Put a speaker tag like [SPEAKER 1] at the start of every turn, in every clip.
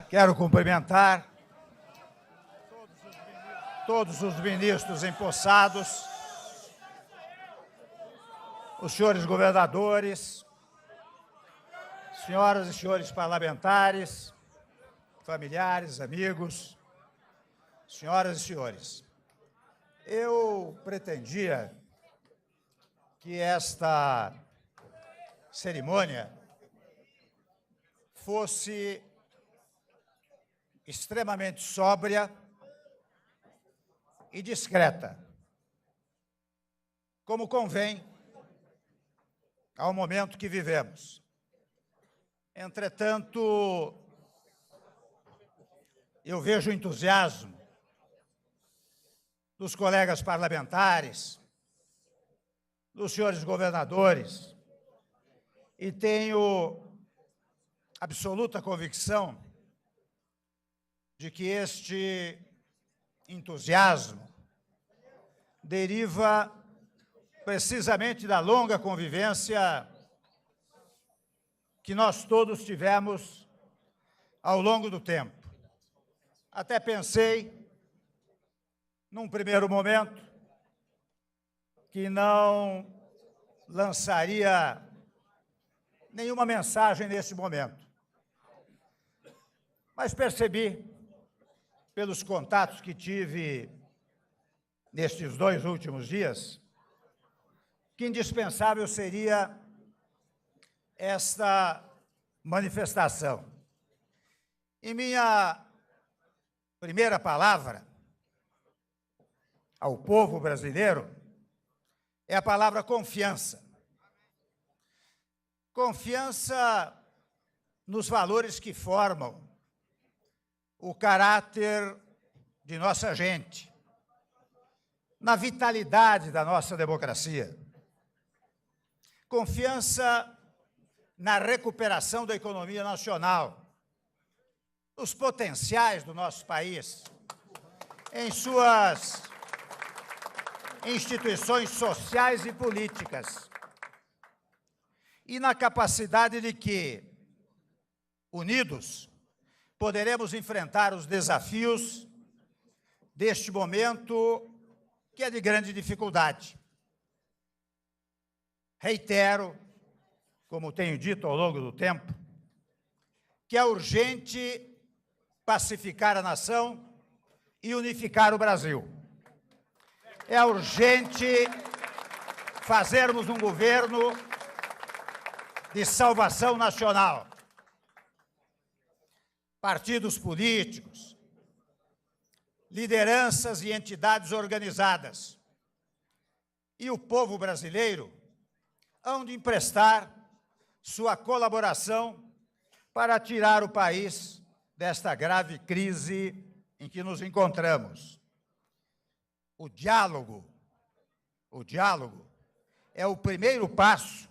[SPEAKER 1] Quero cumprimentar todos os ministros empossados, os senhores governadores, senhoras e senhores parlamentares, familiares, amigos, senhoras e senhores. Eu pretendia que esta cerimônia fosse extremamente sóbria e discreta, como convém ao momento que vivemos. Entretanto, eu vejo o entusiasmo dos colegas parlamentares, dos senhores governadores, e tenho absoluta convicção de que este entusiasmo deriva precisamente da longa convivência que nós todos tivemos ao longo do tempo. Até pensei, num primeiro momento, que não lançaria nenhuma mensagem nesse momento. Mas percebi, pelos contatos que tive nestes 2 últimos dias, que indispensável seria esta manifestação. E minha primeira palavra ao povo brasileiro é a palavra confiança. Confiança nos valores que formam o caráter de nossa gente, na vitalidade da nossa democracia. Confiança na recuperação da economia nacional, nos potenciais do nosso país, em suas instituições sociais e políticas, e na capacidade de que, unidos, poderemos enfrentar os desafios deste momento que é de grande dificuldade. Reitero, como tenho dito ao longo do tempo, que é urgente pacificar a nação e unificar o Brasil. É urgente fazermos um governo de salvação nacional. Partidos políticos, lideranças e entidades organizadas e o povo brasileiro hão de emprestar sua colaboração para tirar o país desta grave crise em que nos encontramos. O diálogo é o primeiro passo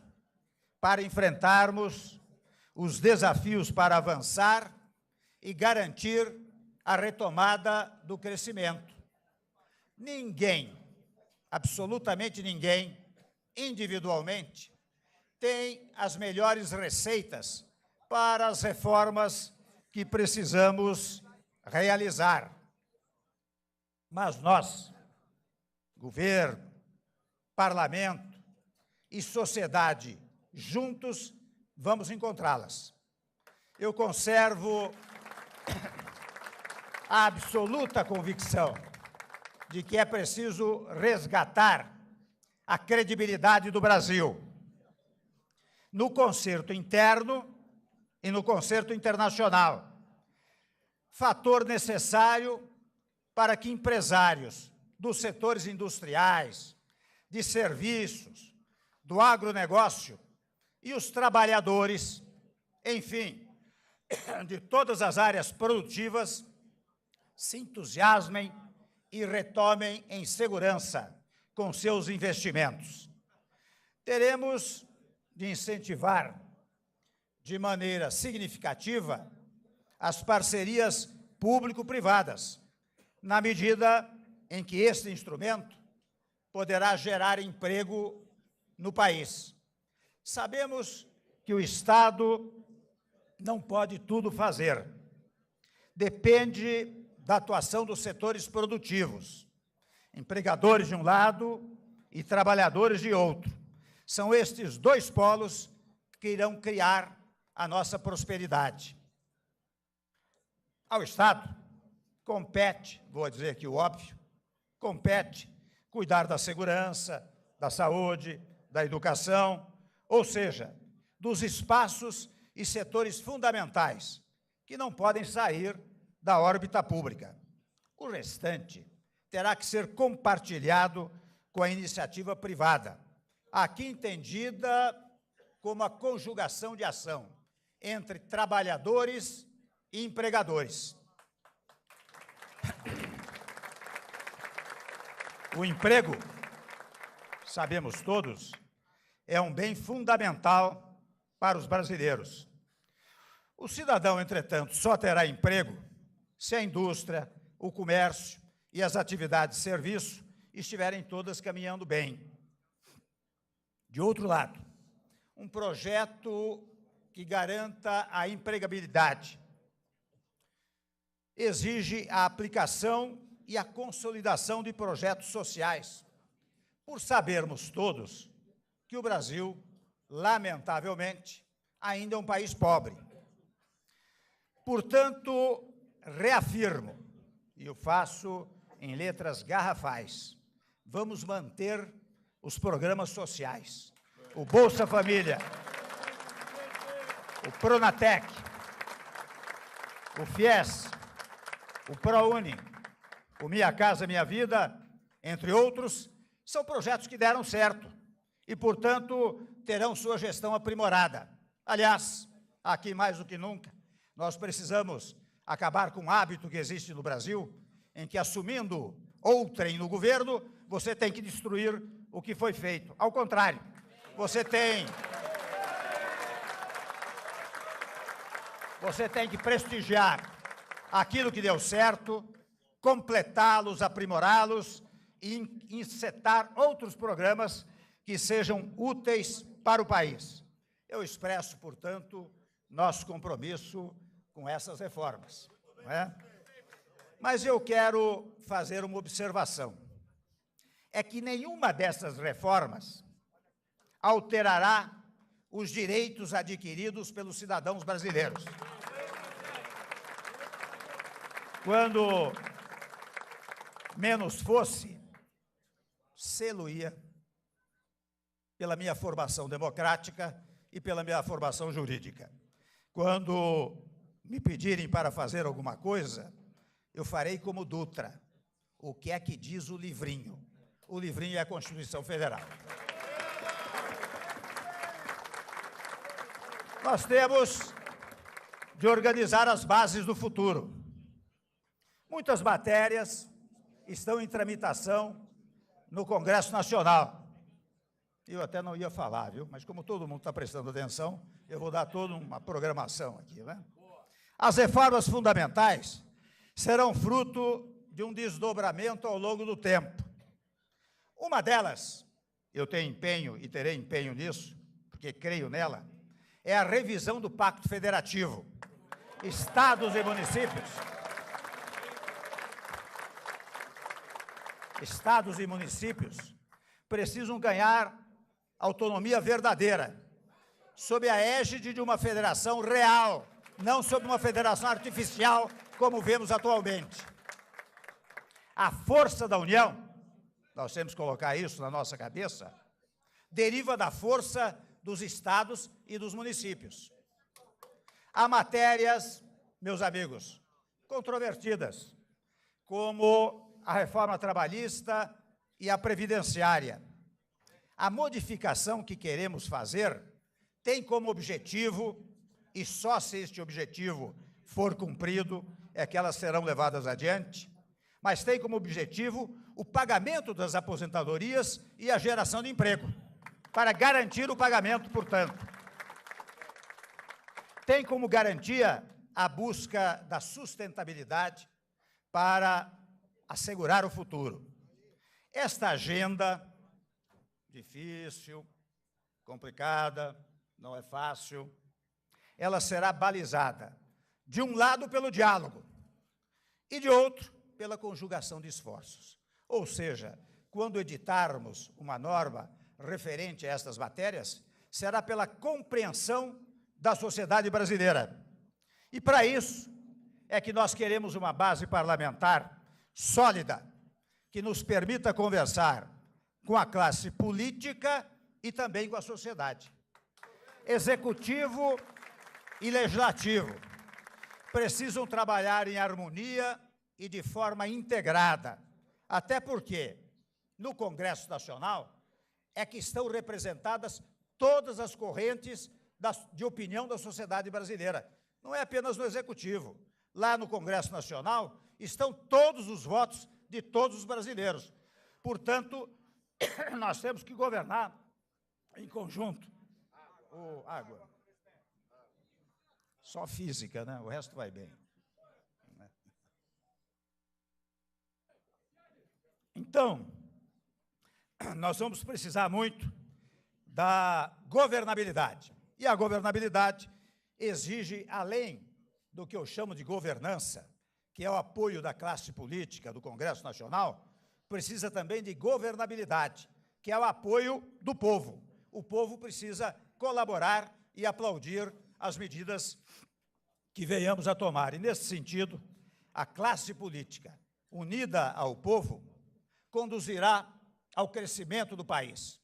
[SPEAKER 1] para enfrentarmos os desafios para avançar e garantir a retomada do crescimento. Ninguém, absolutamente ninguém, individualmente, tem as melhores receitas para as reformas que precisamos realizar. Mas nós, governo, parlamento e sociedade, juntos, vamos encontrá-las. Eu conservo a absoluta convicção de que é preciso resgatar a credibilidade do Brasil no concerto interno e no concerto internacional, fator necessário para que empresários dos setores industriais, de serviços, do agronegócio e os trabalhadores, enfim, de todas as áreas produtivas, se entusiasmem e retomem em segurança com seus investimentos. Teremos de incentivar de maneira significativa as parcerias público-privadas, na medida em que este instrumento poderá gerar emprego no país. Sabemos que o Estado não pode tudo fazer, depende da atuação dos setores produtivos, empregadores de um lado e trabalhadores de outro. São estes dois polos que irão criar a nossa prosperidade. Ao Estado compete, vou dizer aqui o óbvio, compete cuidar da segurança, da saúde, da educação, ou seja, dos espaços e setores fundamentais que não podem sair da órbita pública. O restante terá que ser compartilhado com a iniciativa privada, aqui entendida como a conjugação de ação entre trabalhadores e empregadores. O emprego, sabemos todos, é um bem fundamental para os brasileiros. O cidadão, entretanto, só terá emprego se a indústria, o comércio e as atividades de serviço estiverem todas caminhando bem. De outro lado, um projeto que garanta a empregabilidade exige a aplicação e a consolidação de projetos sociais, por sabermos todos que o Brasil, lamentavelmente, ainda é um país pobre. Portanto, reafirmo, e eu faço em letras garrafais, vamos manter os programas sociais, o Bolsa Família, o Pronatec, o FIES, o ProUni, o Minha Casa Minha Vida, entre outros, são projetos que deram certo e, portanto, terão sua gestão aprimorada. Aliás, aqui mais do que nunca, nós precisamos acabar com um hábito que existe no Brasil, em que, assumindo outrem no governo, você tem que destruir o que foi feito. Ao contrário, você tem que prestigiar aquilo que deu certo, completá-los, aprimorá-los e insetar outros programas que sejam úteis para o país. Eu expresso, portanto, nosso compromisso com essas reformas, não é? Mas eu quero fazer uma observação. É que nenhuma dessas reformas alterará os direitos adquiridos pelos cidadãos brasileiros. Quando menos fosse, sê-lo-ia pela minha formação democrática e pela minha formação jurídica. Quando me pedirem para fazer alguma coisa, eu farei como Dutra. O que é que diz o livrinho? O livrinho é a Constituição Federal. Nós temos de organizar as bases do futuro. Muitas matérias estão em tramitação no Congresso Nacional. Eu até não ia falar, viu? Mas como todo mundo está prestando atenção, eu vou dar toda uma programação aqui, né? As reformas fundamentais serão fruto de um desdobramento ao longo do tempo. Uma delas, eu tenho empenho e terei empenho nisso, porque creio nela, é a revisão do Pacto Federativo. Estados e municípios precisam ganhar autonomia verdadeira, sob a égide de uma federação real, não sob uma federação artificial, como vemos atualmente. A força da União, nós temos que colocar isso na nossa cabeça, deriva da força dos estados e dos municípios. Há matérias, meus amigos, controvertidas, como a reforma trabalhista e a previdenciária. A modificação que queremos fazer tem como objetivo, e só se este objetivo for cumprido, é que elas serão levadas adiante, mas tem como objetivo o pagamento das aposentadorias e a geração de emprego, para garantir o pagamento, portanto. Tem como garantia a busca da sustentabilidade para assegurar o futuro. Esta agenda, difícil, complicada, não é fácil, ela será balizada, de um lado, pelo diálogo, e de outro, pela conjugação de esforços. Ou seja, quando editarmos uma norma referente a estas matérias, será pela compreensão da sociedade brasileira. E, para isso, é que nós queremos uma base parlamentar sólida, que nos permita conversar com a classe política e também com a sociedade. Executivo e legislativo precisam trabalhar em harmonia e de forma integrada, até porque, no Congresso Nacional, é que estão representadas todas as correntes de opinião da sociedade brasileira. Não é apenas no Executivo. Lá no Congresso Nacional estão todos os votos de todos os brasileiros. Portanto, nós temos que governar em conjunto. Água. Só física, né? O resto vai bem. Então, nós vamos precisar muito da governabilidade. E a governabilidade exige, além do que eu chamo de governança, que é o apoio da classe política do Congresso Nacional, precisa também de governabilidade, que é o apoio do povo. O povo precisa colaborar e aplaudir as medidas que venhamos a tomar. E, nesse sentido, a classe política, unida ao povo, conduzirá ao crescimento do país.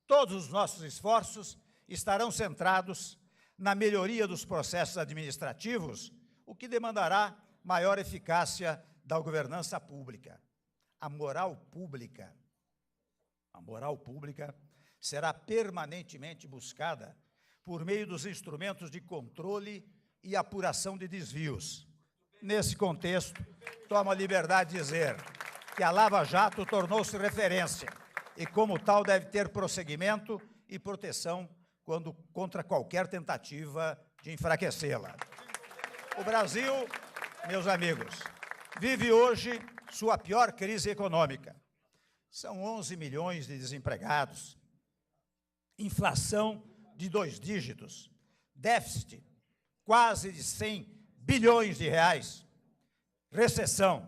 [SPEAKER 1] Todos os nossos esforços estarão centrados na melhoria dos processos administrativos, o que demandará maior eficácia da governança pública. A moral pública será permanentemente buscada por meio dos instrumentos de controle e apuração de desvios. Nesse contexto, tomo a liberdade de dizer que a Lava Jato tornou-se referência e, como tal, deve ter prosseguimento e proteção contra qualquer tentativa de enfraquecê-la. O Brasil, meus amigos, vive hoje sua pior crise econômica. São 11 milhões de desempregados, inflação de 2 dígitos, déficit quase de 100 bilhões de reais, recessão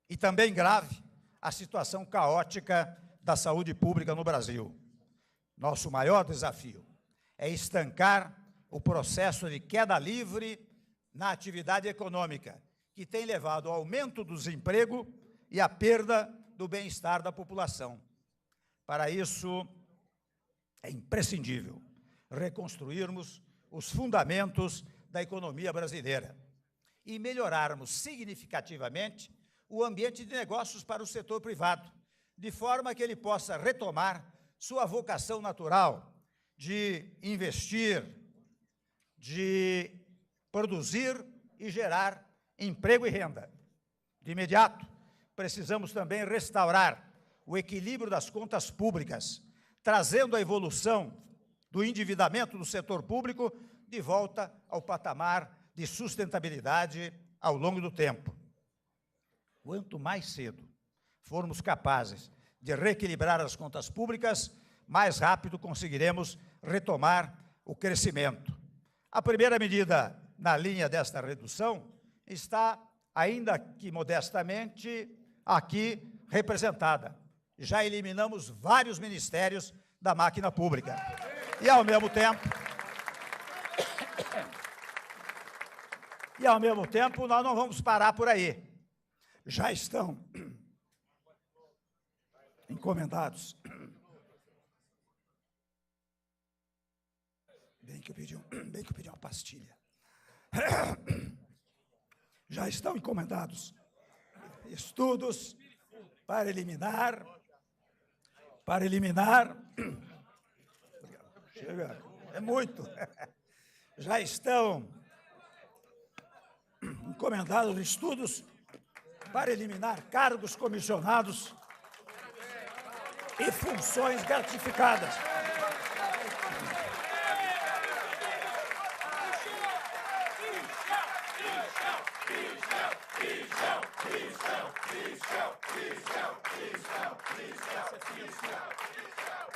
[SPEAKER 1] e também grave a situação caótica da saúde pública no Brasil. Nosso maior desafio é estancar o processo de queda livre na atividade econômica, que tem levado ao aumento do desemprego e à perda do bem-estar da população. Para isso, é imprescindível reconstruirmos os fundamentos da economia brasileira e melhorarmos significativamente o ambiente de negócios para o setor privado, de forma que ele possa retomar sua vocação natural de investir, de produzir e gerar emprego e renda. De imediato, precisamos também restaurar o equilíbrio das contas públicas, trazendo a evolução do endividamento do setor público de volta ao patamar de sustentabilidade ao longo do tempo. Quanto mais cedo formos capazes de reequilibrar as contas públicas, mais rápido conseguiremos retomar o crescimento. A primeira medida na linha desta redução está, ainda que modestamente, aqui representada. Já eliminamos vários ministérios da máquina pública. E, ao mesmo tempo, nós não vamos parar por aí. Já estão encomendados. Bem que eu pedi uma pastilha. Já estão encomendados estudos para eliminar. Chega, é muito. Já estão encomendados estudos para eliminar cargos comissionados e funções gratificadas.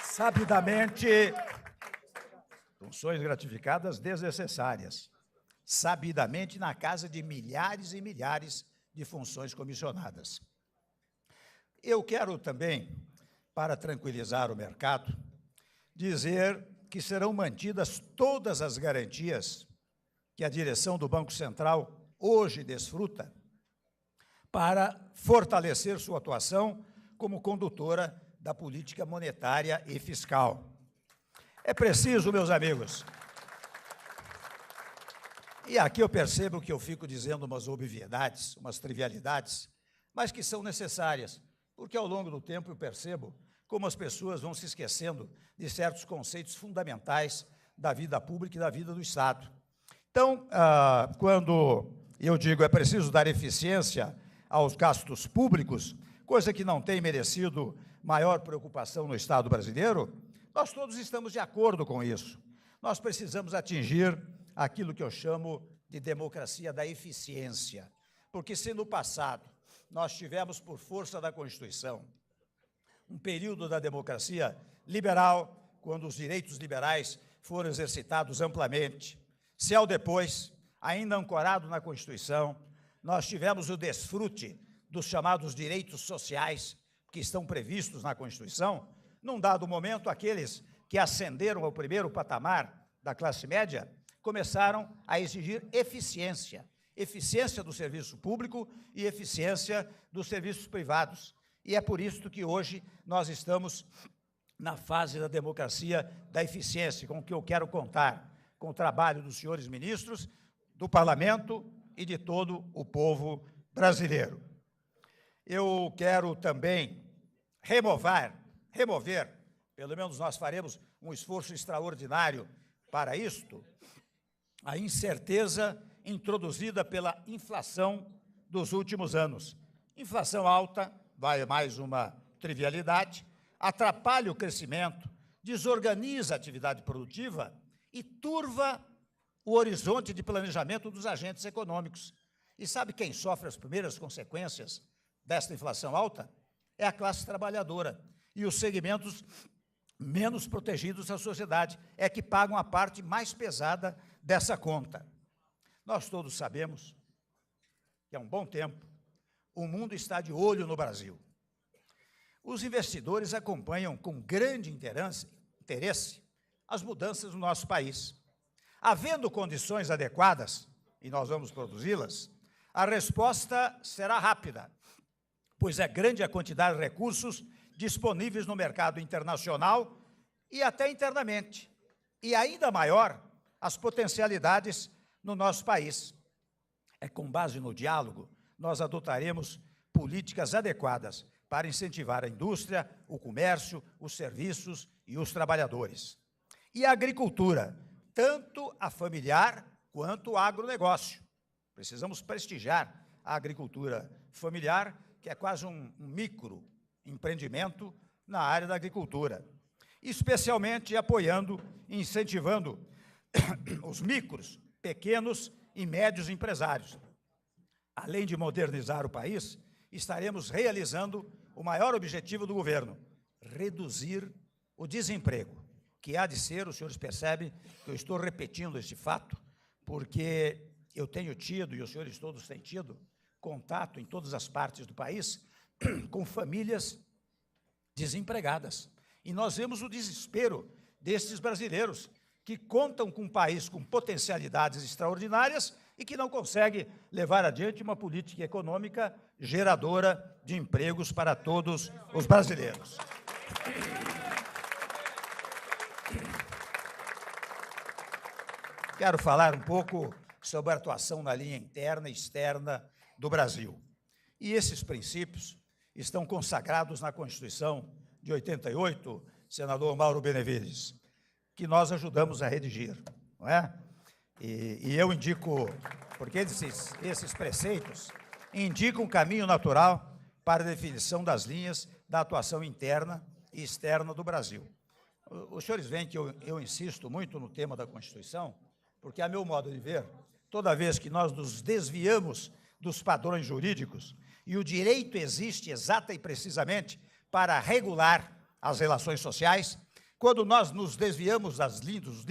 [SPEAKER 1] Sabidamente, funções gratificadas desnecessárias, sabidamente na casa de milhares e milhares de funções comissionadas. Eu quero também, para tranquilizar o mercado, dizer que serão mantidas todas as garantias que a direção do Banco Central hoje desfruta para fortalecer sua atuação como condutora da política monetária e fiscal. É preciso, meus amigos, e aqui eu percebo que eu fico dizendo umas obviedades, umas trivialidades, mas que são necessárias, porque ao longo do tempo eu percebo como as pessoas vão se esquecendo de certos conceitos fundamentais da vida pública e da vida do Estado. Então, quando eu digo é preciso dar eficiência aos gastos públicos, coisa que não tem merecido maior preocupação no Estado brasileiro, nós todos estamos de acordo com isso. Nós precisamos atingir aquilo que eu chamo de democracia da eficiência, porque se no passado nós tivemos, por força da Constituição, um período da democracia liberal, quando os direitos liberais foram exercitados amplamente, se ao depois, ainda ancorado na Constituição, nós tivemos o desfrute dos chamados direitos sociais que estão previstos na Constituição, num dado momento, aqueles que ascenderam ao primeiro patamar da classe média começaram a exigir eficiência, eficiência do serviço público e eficiência dos serviços privados. E é por isso que hoje nós estamos na fase da democracia da eficiência, com o que eu quero contar, com o trabalho dos senhores ministros, do Parlamento e de todo o povo brasileiro. Eu quero também remover, pelo menos nós faremos um esforço extraordinário para isto, a incerteza introduzida pela inflação dos últimos anos. Inflação alta, vai mais uma trivialidade, atrapalha o crescimento, desorganiza a atividade produtiva e turva o horizonte de planejamento dos agentes econômicos. E sabe quem sofre as primeiras consequências desta inflação alta? É a classe trabalhadora e os segmentos menos protegidos da sociedade, é que pagam a parte mais pesada dessa conta. Nós todos sabemos que há um bom tempo o mundo está de olho no Brasil. Os investidores acompanham com grande interesse as mudanças no nosso país. Havendo condições adequadas, e nós vamos produzi-las, a resposta será rápida, pois é grande a quantidade de recursos disponíveis no mercado internacional e até internamente, e ainda maior as potencialidades no nosso país. É com base no diálogo, nós adotaremos políticas adequadas para incentivar a indústria, o comércio, os serviços e os trabalhadores. E a agricultura, tanto a familiar quanto o agronegócio. Precisamos prestigiar a agricultura familiar, que é quase um microempreendimento na área da agricultura, especialmente apoiando e incentivando os micros, pequenos e médios empresários. Além de modernizar o país, estaremos realizando o maior objetivo do governo: reduzir o desemprego, que há de ser, os senhores percebem que eu estou repetindo este fato, porque eu tenho tido, e os senhores todos têm tido, contato em todas as partes do país com famílias desempregadas. E nós vemos o desespero destes brasileiros que contam com um país com potencialidades extraordinárias e que não consegue levar adiante uma política econômica geradora de empregos para todos os brasileiros. Quero falar um pouco sobre a atuação na linha interna e externa do Brasil. E esses princípios estão consagrados na Constituição de 88, senador Mauro Benevides, que nós ajudamos a redigir, não é? E eu indico, porque esses preceitos indicam um caminho natural para a definição das linhas da atuação interna e externa do Brasil. Os senhores veem que eu insisto muito no tema da Constituição, porque, a meu modo de ver, toda vez que nós nos desviamos dos padrões jurídicos, e o direito existe exata e precisamente para regular as relações sociais, quando nós nos desviamos dos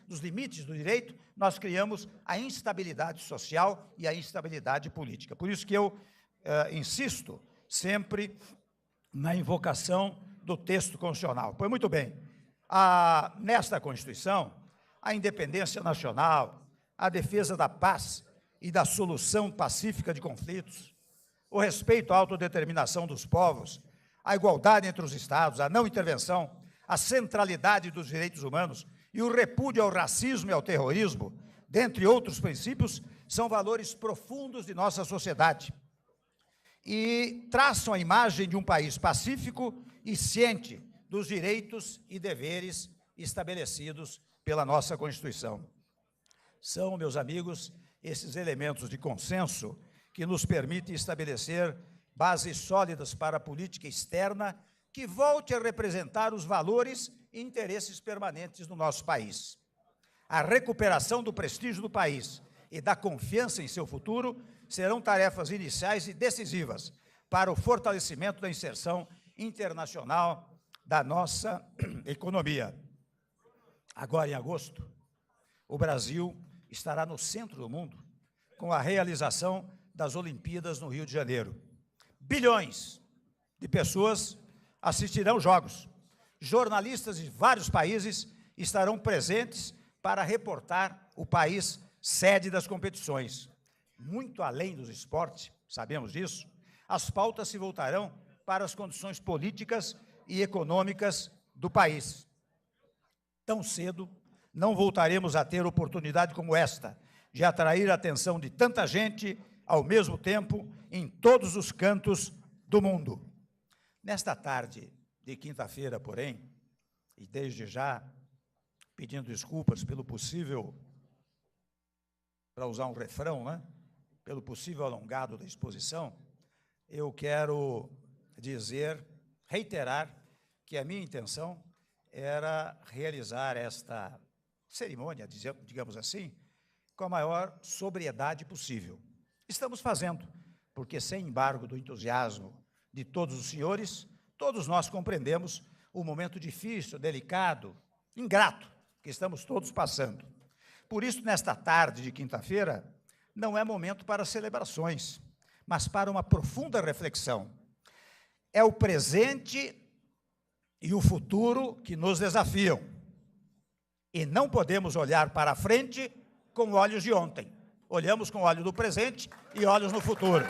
[SPEAKER 1] dos limites do direito, nós criamos a instabilidade social e a instabilidade política. Por isso que eu insisto sempre na invocação do texto constitucional. Pois muito bem, nesta Constituição, a independência nacional, a defesa da paz e da solução pacífica de conflitos, o respeito à autodeterminação dos povos, a igualdade entre os Estados, a não intervenção, a centralidade dos direitos humanos e o repúdio ao racismo e ao terrorismo, dentre outros princípios, são valores profundos de nossa sociedade e traçam a imagem de um país pacífico e ciente dos direitos e deveres estabelecidos pela nossa Constituição. São, meus amigos, esses elementos de consenso que nos permitem estabelecer bases sólidas para a política externa que volte a representar os valores e interesses permanentes do nosso país. A recuperação do prestígio do país e da confiança em seu futuro serão tarefas iniciais e decisivas para o fortalecimento da inserção internacional da nossa economia. Agora, em agosto, o Brasil estará no centro do mundo com a realização das Olimpíadas no Rio de Janeiro. Bilhões de pessoas assistirão jogos. Jornalistas de vários países estarão presentes para reportar o país sede das competições. Muito além dos esportes, sabemos disso, as pautas se voltarão para as condições políticas e econômicas do país. Tão cedo, não voltaremos a ter oportunidade como esta, de atrair a atenção de tanta gente ao mesmo tempo em todos os cantos do mundo. Nesta tarde de quinta-feira, porém, e desde já pedindo desculpas pelo possível, para usar um refrão, né? Pelo possível alongado da exposição, eu quero reiterar que a minha intenção era realizar esta cerimônia, digamos assim, com a maior sobriedade possível. Estamos fazendo, porque sem embargo do entusiasmo de todos os senhores, todos nós compreendemos o momento difícil, delicado, ingrato, que estamos todos passando. Por isso, nesta tarde de quinta-feira, não é momento para celebrações, mas para uma profunda reflexão. É o presente e o futuro que nos desafiam. E não podemos olhar para a frente com olhos de ontem. Olhamos com olhos do presente e olhos no futuro.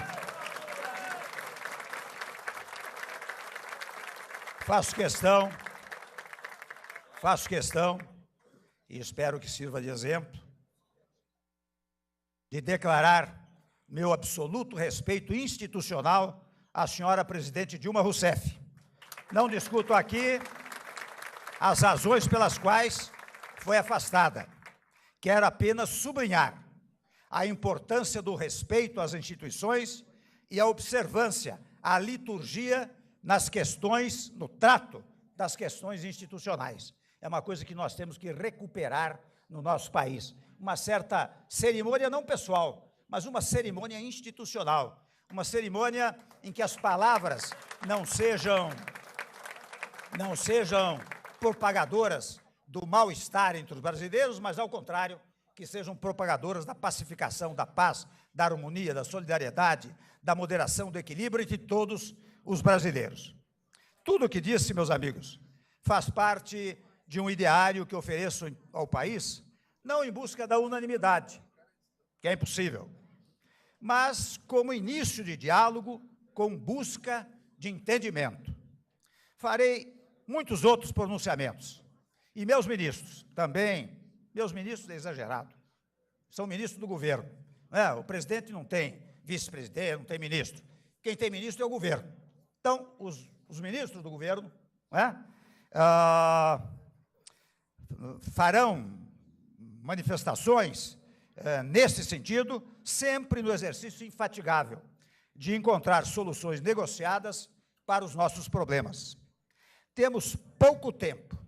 [SPEAKER 1] Faço questão, e espero que sirva de exemplo, de declarar meu absoluto respeito institucional à senhora presidente Dilma Rousseff. Não discuto aqui as razões pelas quais foi afastada. Quero apenas sublinhar a importância do respeito às instituições e a observância à liturgia nas questões, no trato das questões institucionais. É uma coisa que nós temos que recuperar no nosso país. Uma certa cerimônia não pessoal, mas uma cerimônia institucional. Uma cerimônia em que as palavras não sejam propagadoras do mal-estar entre os brasileiros, mas, ao contrário, que sejam propagadoras da pacificação, da paz, da harmonia, da solidariedade, da moderação, do equilíbrio entre todos os brasileiros. Tudo o que disse, meus amigos, faz parte de um ideário que ofereço ao país, não em busca da unanimidade, que é impossível, mas como início de diálogo com busca de entendimento. Farei muitos outros pronunciamentos. E meus ministros, também, meus ministros é exagerado, são ministros do governo. Né? O presidente não tem vice-presidente, não tem ministro. Quem tem ministro é o governo. Então, os ministros do governo, né, farão manifestações nesse sentido, sempre no exercício infatigável de encontrar soluções negociadas para os nossos problemas. Temos pouco tempo,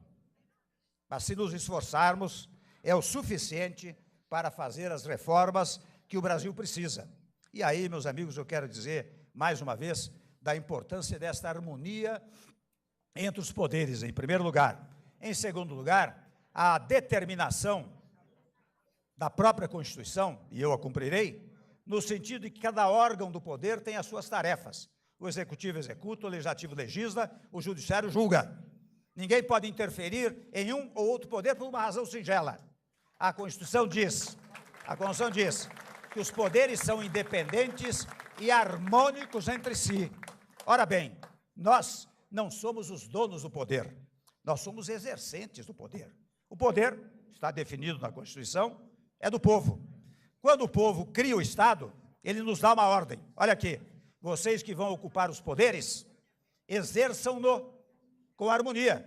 [SPEAKER 1] mas se nos esforçarmos, é o suficiente para fazer as reformas que o Brasil precisa. E aí, meus amigos, eu quero dizer, mais uma vez, da importância desta harmonia entre os poderes, em primeiro lugar. Em segundo lugar, a determinação da própria Constituição, e eu a cumprirei, no sentido de que cada órgão do poder tem as suas tarefas. O Executivo executa, o Legislativo legisla, o Judiciário julga. Ninguém pode interferir em um ou outro poder por uma razão singela. A Constituição diz que os poderes são independentes e harmônicos entre si. Ora bem, nós não somos os donos do poder, nós somos exercentes do poder. O poder, está definido na Constituição, é do povo. Quando o povo cria o Estado, ele nos dá uma ordem. Olha aqui, vocês que vão ocupar os poderes, exerçam-no com harmonia,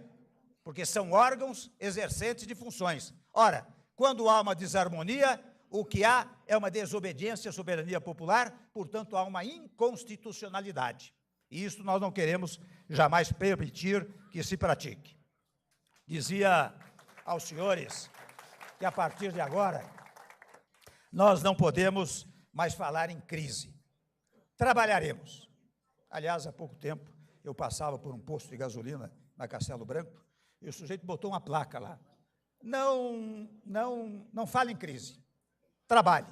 [SPEAKER 1] porque são órgãos exercentes de funções. Ora, quando há uma desarmonia, o que há é uma desobediência à soberania popular, portanto, há uma inconstitucionalidade. E isso nós não queremos jamais permitir que se pratique. Dizia aos senhores que, a partir de agora, nós não podemos mais falar em crise. Trabalharemos. Aliás, há pouco tempo, eu passava por um posto de gasolina na Castelo Branco, e o sujeito botou uma placa lá. Não fale em crise. Trabalhe.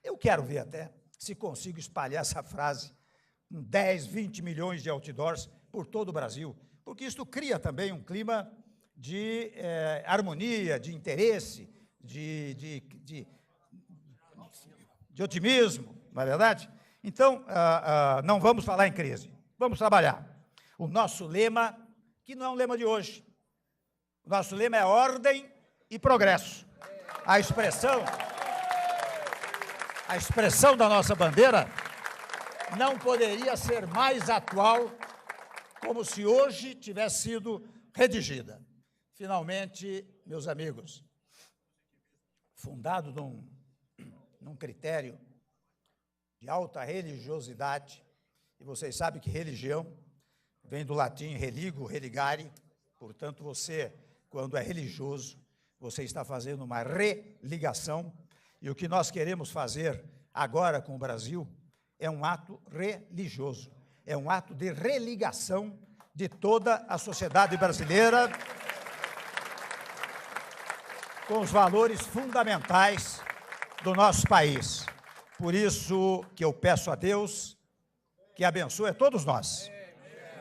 [SPEAKER 1] Eu quero ver até se consigo espalhar essa frase com 10, 20 milhões de outdoors por todo o Brasil, porque isso cria também um clima de harmonia, de interesse, de otimismo, não é verdade? Então, não vamos falar em crise, vamos trabalhar. O nosso lema, que não é um lema de hoje, o nosso lema é ordem e progresso. A expressão da nossa bandeira não poderia ser mais atual, como se hoje tivesse sido redigida. Finalmente, meus amigos, fundado num critério de alta religiosidade, e vocês sabem que religião vem do latim religo, religare, portanto, você, quando é religioso, você está fazendo uma religação, e o que nós queremos fazer agora com o Brasil é um ato religioso, é um ato de religação de toda a sociedade brasileira com os valores fundamentais do nosso país. Por isso que eu peço a Deus que abençoe a todos nós,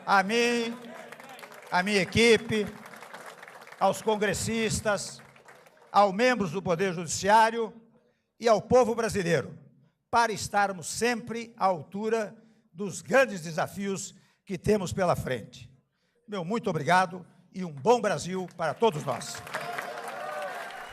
[SPEAKER 1] a mim, a minha equipe, aos congressistas, aos membros do Poder Judiciário e ao povo brasileiro, para estarmos sempre à altura dos grandes desafios que temos pela frente. Meu muito obrigado e um bom Brasil para todos nós.